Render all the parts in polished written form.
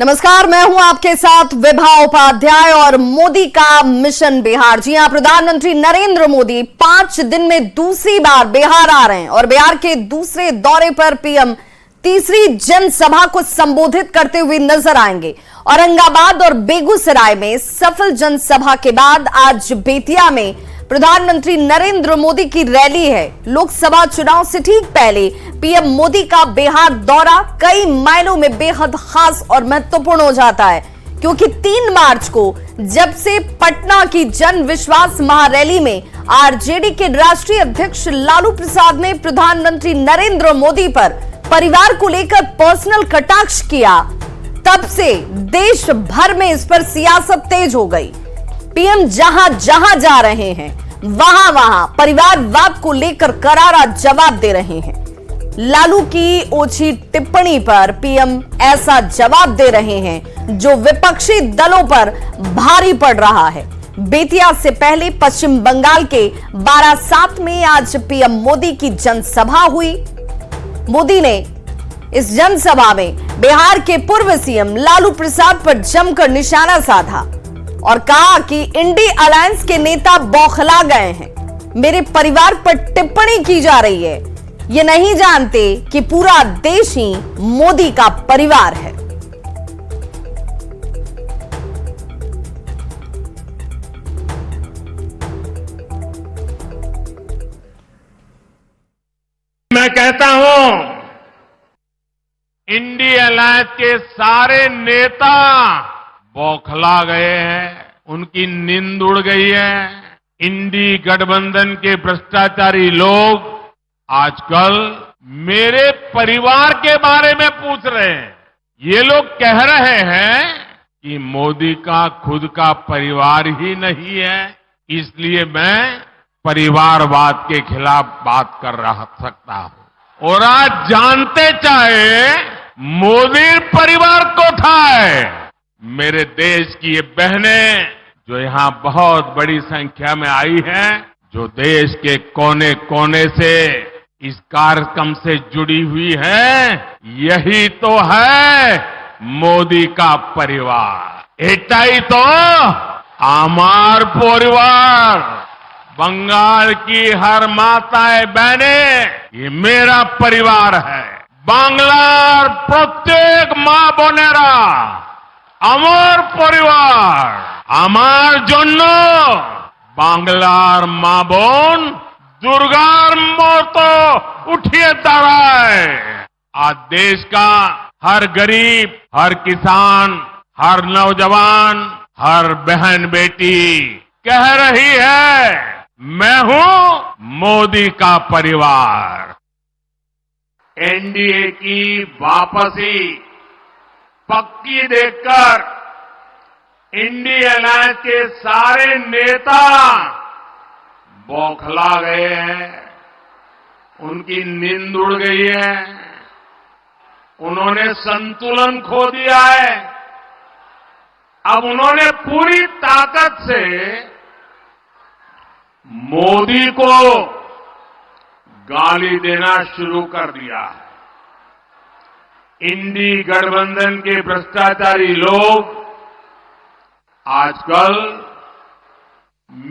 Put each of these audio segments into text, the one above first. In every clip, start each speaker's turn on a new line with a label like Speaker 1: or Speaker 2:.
Speaker 1: नमस्कार, मैं हूं आपके साथ विभा उपाध्याय और मोदी का मिशन बिहार। जी हां, प्रधानमंत्री नरेंद्र मोदी 5 दिन में दूसरी बार बिहार आ रहे हैं और बिहार के दूसरे दौरे पर पीएम तीसरी जनसभा को संबोधित करते हुए नजर आएंगे। औरंगाबाद और बेगूसराय में सफल जनसभा के बाद आज बेतिया में प्रधानमंत्री नरेंद्र मोदी की रैली है। लोकसभा चुनाव से ठीक पहले पीएम मोदी का बिहार दौरा कई मायनों में बेहद खास और महत्वपूर्ण हो जाता है, क्योंकि 3 मार्च को जब से पटना की जन विश्वास महारैली में आरजेडी के राष्ट्रीय अध्यक्ष लालू प्रसाद ने प्रधानमंत्री नरेंद्र मोदी पर परिवार को लेकर पर्सनल कटाक्ष किया, तब से देश भर में इस पर सियासत तेज हो गई। पीएम जहां जहां जा रहे हैं वहां वहां परिवारवाद को लेकर करारा जवाब दे रहे हैं। लालू की ओछी टिप्पणी पर पीएम ऐसा जवाब दे रहे हैं जो विपक्षी दलों पर भारी पड़ रहा है। बेतिया से पहले पश्चिम बंगाल के बारासात में आज पीएम मोदी की जनसभा हुई। मोदी ने इस जनसभा में बिहार के पूर्व सीएम लालू प्रसाद पर जमकर निशाना साधा और कहा कि इंडी अलायंस के नेता बौखला गए हैं। मेरे परिवार पर टिप्पणी की जा रही है, ये नहीं जानते कि पूरा देश ही मोदी का परिवार है।
Speaker 2: मैं कहता हूं, इंडी अलायंस के सारे नेता बौखला गए हैं, उनकी नींद उड़ गई है। इंडी गठबंधन के भ्रष्टाचारी लोग आजकल मेरे परिवार के बारे में पूछ रहे हैं। ये लोग कह रहे हैं कि मोदी का खुद का परिवार ही नहीं है, इसलिए मैं परिवारवाद के खिलाफ बात कर सकता हूं। और आज जानते चाहे मोदी परिवार को था है। मेरे देश की ये बहनें जो यहां बहुत बड़ी संख्या में आई हैं, जो देश के कोने कोने से इस कार्यक्रम से जुड़ी हुई हैं, यही तो है मोदी का परिवार। एटाई तो आमार परिवार। बंगाल की हर माताएं बहनें, ये मेरा परिवार है। बांग्लार प्रत्येक मां बोनेरा আমার পরিবার, আমার জন্য বাংলার মা বোন দুর্গার মতো উঠিয়ে দাঁড়ায়। आज देश का हर गरीब, हर किसान, हर नौजवान, हर बहन बेटी कह रही है, मैं हूं मोदी का परिवार। एनडीए की वापसी पक्की देखकर इंडी अलायंस के सारे नेता बौखला गए हैं, उनकी नींद उड़ गई है, उन्होंने संतुलन खो दिया है। अब उन्होंने पूरी ताकत से मोदी को गाली देना शुरू कर दिया है। इंडी गठबंधन के भ्रष्टाचारी लोग आजकल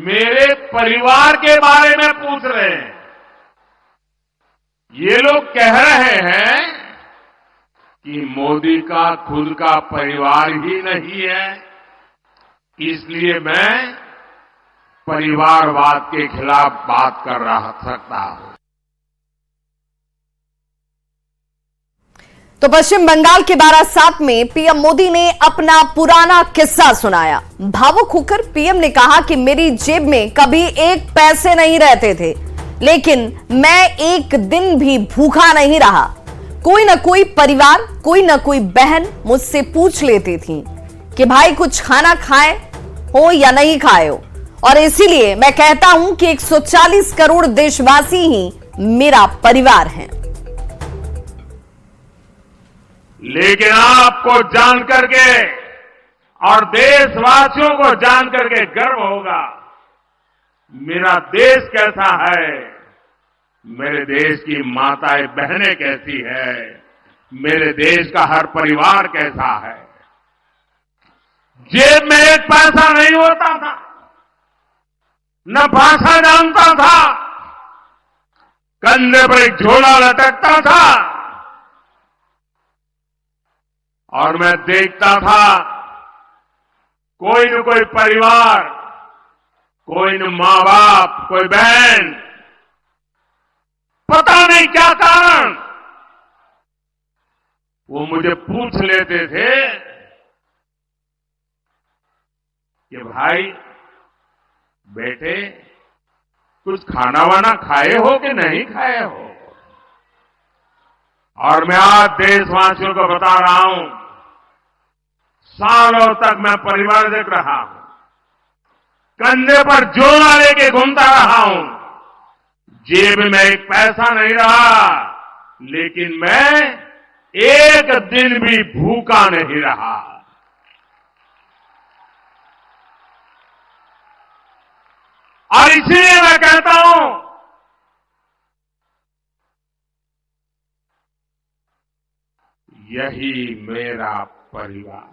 Speaker 2: मेरे परिवार के बारे में पूछ रहे हैं। ये लोग कह रहे हैं कि मोदी का खुद का परिवार ही नहीं है, इसलिए मैं परिवारवाद के खिलाफ बात कर सकता हूं।
Speaker 1: तो पश्चिम बंगाल के बारासात में पीएम मोदी ने अपना पुराना किस्सा सुनाया। भावुक होकर पीएम ने कहा कि मेरी जेब में कभी 1 पैसे नहीं रहते थे, लेकिन मैं एक दिन भी भूखा नहीं रहा। कोई ना कोई परिवार, कोई ना कोई बहन मुझसे पूछ लेती थी कि भाई कुछ खाना खाए हो या नहीं खाए हो, और इसीलिए मैं कहता हूं कि 140 करोड़ देशवासी ही मेरा परिवार हैं।
Speaker 2: लेकिन आपको जान करके और देशवासियों को जान करके गर्व होगा, मेरा देश कैसा है, मेरे देश की माताएं बहनें कैसी है, मेरे देश का हर परिवार कैसा है। जेब में एक पैसा नहीं होता था, न भाषा जानता था, कंधे पर एक झोला लटकता था और मैं देखता था कोई न कोई परिवार, कोई न माँ बाप, कोई बहन, पता नहीं क्या कारण, वो मुझे पूछ लेते थे कि भाई बेटे कुछ खाना वाना खाए हो कि नहीं खाए हो। और मैं आज देशवासियों को बता रहा हूं, सालों तक मैं परिवार रहा हूं, कंधे पर झोला लेके घूमता रहा हूं, जेब में एक पैसा नहीं रहा, लेकिन मैं एक दिन भी भूखा नहीं रहा। और इसलिए मैं कहता हूं, यही मेरा परिवार।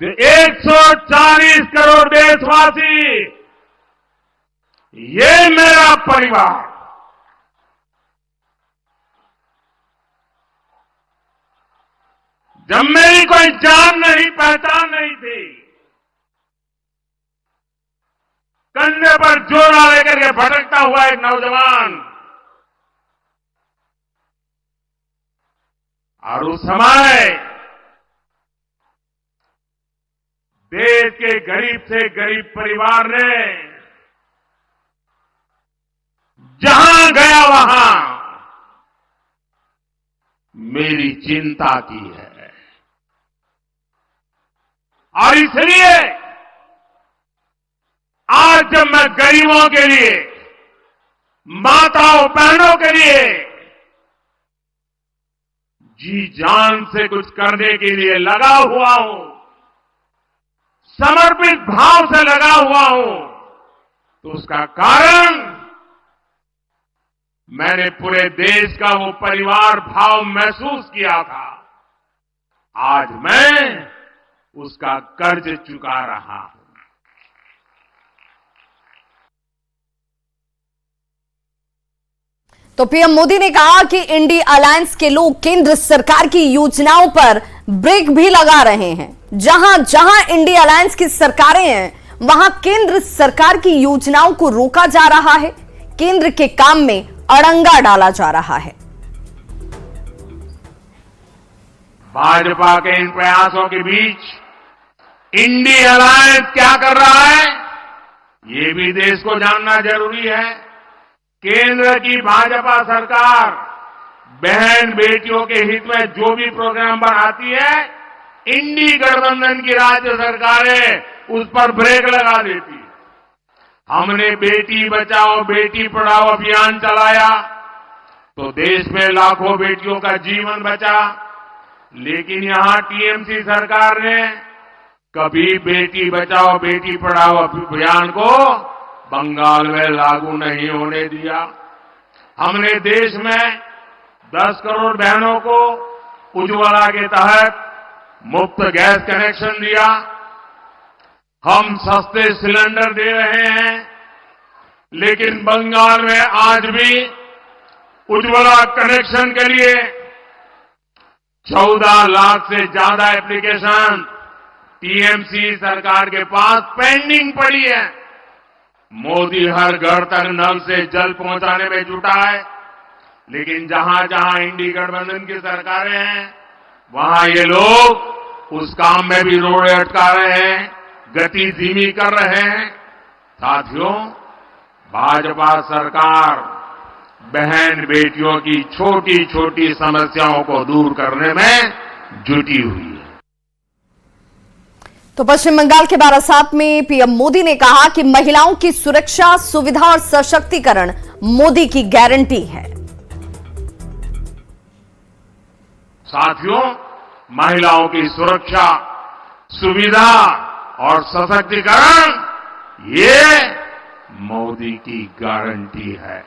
Speaker 2: 140 करोड़ देशवासी, ये मेरा परिवार। जब मेरी कोई जान नहीं, पहचान नहीं थी, कंधे पर झोला लेकर के भटकता हुआ एक नौजवान, और उस समय देश के गरीब से गरीब परिवार ने जहां गया वहां मेरी चिंता की है। और इसलिए आज जब मैं गरीबों के लिए, माताओं बहनों के लिए जी जान से कुछ करने के लिए लगा हुआ हूं, समर्पित भाव से लगा हुआ हूं, तो उसका कारण मैंने पूरे देश का वो परिवार भाव महसूस किया था। आज मैं उसका कर्ज चुका रहा हूं।
Speaker 1: तो पीएम मोदी ने कहा कि इंडी अलायंस के लोग केंद्र सरकार की योजनाओं पर ब्रेक भी लगा रहे हैं। जहां जहां इंडी अलायंस की सरकारें हैं, वहां केंद्र सरकार की योजनाओं को रोका जा रहा है, केंद्र के काम में अड़ंगा डाला जा रहा है।
Speaker 2: भाजपा के इन प्रयासों के बीच इंडी अलायंस क्या कर रहा है, ये भी देश को जानना जरूरी है। केंद्र की भाजपा सरकार बहन बेटियों के हित में जो भी प्रोग्राम बनाती है, इंडी गठबंधन की राज्य सरकारें उस पर ब्रेक लगा देती है। हमने बेटी बचाओ बेटी पढ़ाओ अभियान चलाया तो देश में लाखों बेटियों का जीवन बचा, लेकिन यहां टीएमसी सरकार ने कभी बेटी बचाओ बेटी पढ़ाओ अभियान को बंगाल में लागू नहीं होने दिया। हमने देश में 10 करोड़ बहनों को उज्ज्वला के तहत मुफ्त गैस कनेक्शन दिया। हम सस्ते सिलेंडर दे रहे हैं, लेकिन बंगाल में आज भी उज्ज्वला कनेक्शन के लिए 14 लाख से ज्यादा एप्लीकेशन टीएमसी सरकार के पास पेंडिंग पड़ी है। मोदी हर घर तक नल से जल पहुंचाने में जुटा है, लेकिन जहां जहां इंडी गठबंधन की सरकारें हैं, वहां ये लोग उस काम में भी रोड़े अटका रहे हैं, गति धीमी कर रहे हैं। साथियों, भाजपा सरकार बहन बेटियों की छोटी छोटी समस्याओं को दूर करने में जुटी हुई है।
Speaker 1: तो पश्चिम बंगाल के बारासात में पीएम मोदी ने कहा कि महिलाओं की सुरक्षा, सुविधा और सशक्तिकरण मोदी की गारंटी है।
Speaker 2: साथियों, महिलाओं की सुरक्षा, सुविधा और सशक्तिकरण ये मोदी की गारंटी है।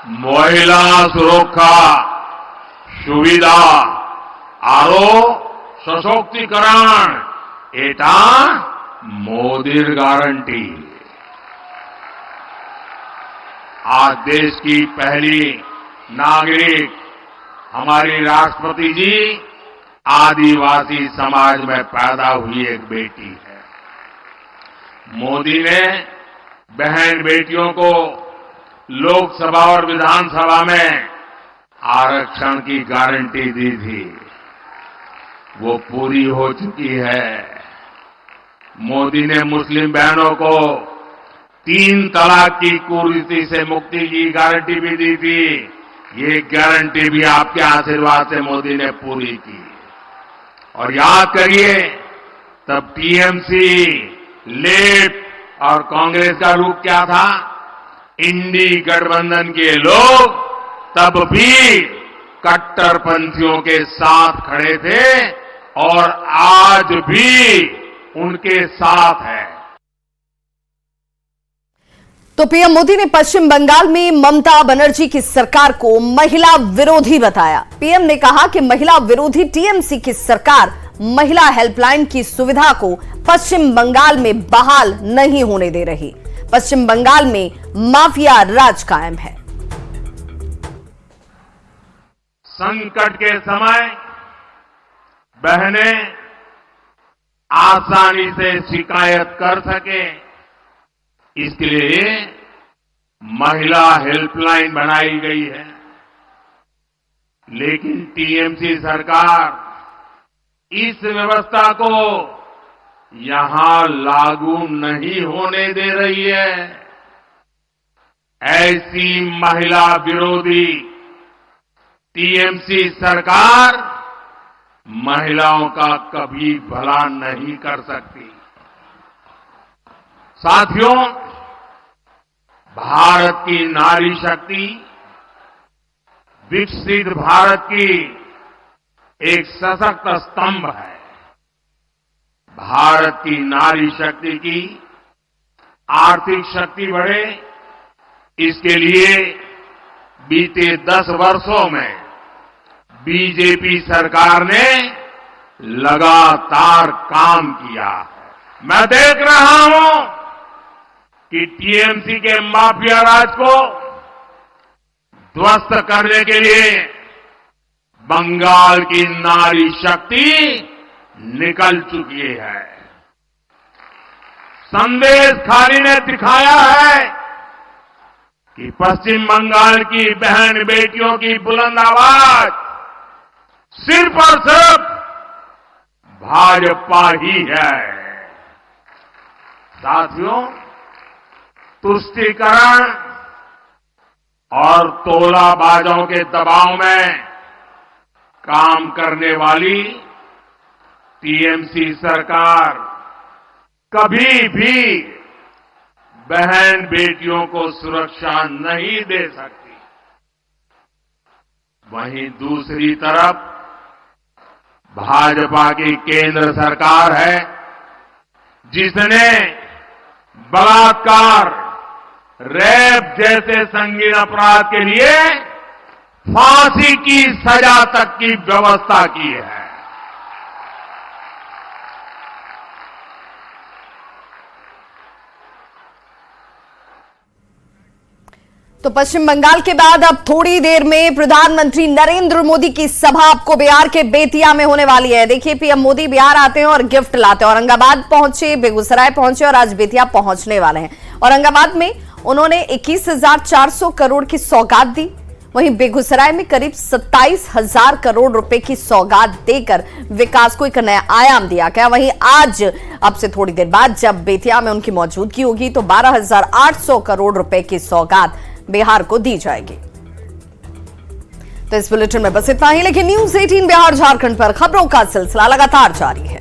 Speaker 2: महिला सुरक्षा सुविधा आरो सशक्तिकरण एटा मोदीर गारंटी। आज देश की पहली नागरिक हमारी राष्ट्रपति जी आदिवासी समाज में पैदा हुई एक बेटी है। मोदी ने बहन बेटियों को लोकसभा और विधानसभा में आरक्षण की गारंटी दी थी, वो पूरी हो चुकी है। मोदी ने मुस्लिम बहनों को 3 तलाक की कुरीति से मुक्ति की गारंटी भी दी थी। ये गारंटी भी आपके आशीर्वाद से मोदी ने पूरी की। और याद करिए, तब टीएमसी, लेफ्ट और कांग्रेस का रूप क्या था? इंडी गठबंधन के लोग तब भी कट्टरपंथियों के साथ खड़े थे और आज भी उनके साथ है।
Speaker 1: तो पीएम मोदी ने पश्चिम बंगाल में ममता बनर्जी की सरकार को महिला विरोधी बताया। पीएम ने कहा कि महिला विरोधी टीएमसी की सरकार महिला हेल्पलाइन की सुविधा को पश्चिम बंगाल में बहाल नहीं होने दे रही। पश्चिम बंगाल में माफिया राज कायम है।
Speaker 2: संकट के समय बहनें आसानी से शिकायत कर सके, इसके लिए महिला हेल्पलाइन बनाई गई है। लेकिन टीएमसी सरकार इस व्यवस्था को यहां लागू नहीं होने दे रही है। ऐसी महिला विरोधी टीएमसी सरकार महिलाओं का कभी भला नहीं कर सकती। साथियों, भारत की नारी शक्ति विकसित भारत की एक सशक्त स्तंभ है। भारत की नारी शक्ति की आर्थिक शक्ति बढ़े, इसके लिए बीते 10 वर्षों में बीजेपी सरकार ने लगातार काम किया है। मैं देख रहा हूं कि टीएमसी के माफिया राज को ध्वस्त करने के लिए बंगाल की नारी शक्ति निकल चुकी है। संदेश खाली ने दिखाया है कि पश्चिम बंगाल की बहन बेटियों की बुलंद आवाज सिर्फ और सिर्फ भाजपा ही है। साथियों, तुष्टीकरण और तोलाबाजों के दबाव में काम करने वाली टीएमसी सरकार कभी भी बहन बेटियों को सुरक्षा नहीं दे सकती। वहीं दूसरी तरफ भाजपा की केंद्र सरकार है, जिसने बलात्कार, रेप जैसे संगीन अपराध के लिए फांसी की सजा तक की व्यवस्था की है।
Speaker 1: तो पश्चिम बंगाल के बाद अब थोड़ी देर में प्रधानमंत्री नरेंद्र मोदी की सभा आपको बिहार के बेतिया में होने वाली है। देखिए, पीएम मोदी बिहार आते हैं और गिफ्ट लाते हैं। औरंगाबाद पहुंचे, बेगूसराय पहुंचे और आज बेतिया पहुंचने वाले हैं। औरंगाबाद में उन्होंने 21,400 करोड़ की सौगात दी। वहीं बेगूसराय में करीब 27,000 करोड़ रुपए की सौगात देकर विकास को एक नया आयाम दिया गया। वहीं आज अब से थोड़ी देर बाद जब बेतिया में उनकी मौजूदगी होगी तो 12,800 करोड़ रुपए की सौगात बिहार को दी जाएगी। तो इस बुलेटिन में बस इतना ही, लेकिन न्यूज़ 18 बिहार झारखंड पर खबरों का सिलसिला लगातार जारी है।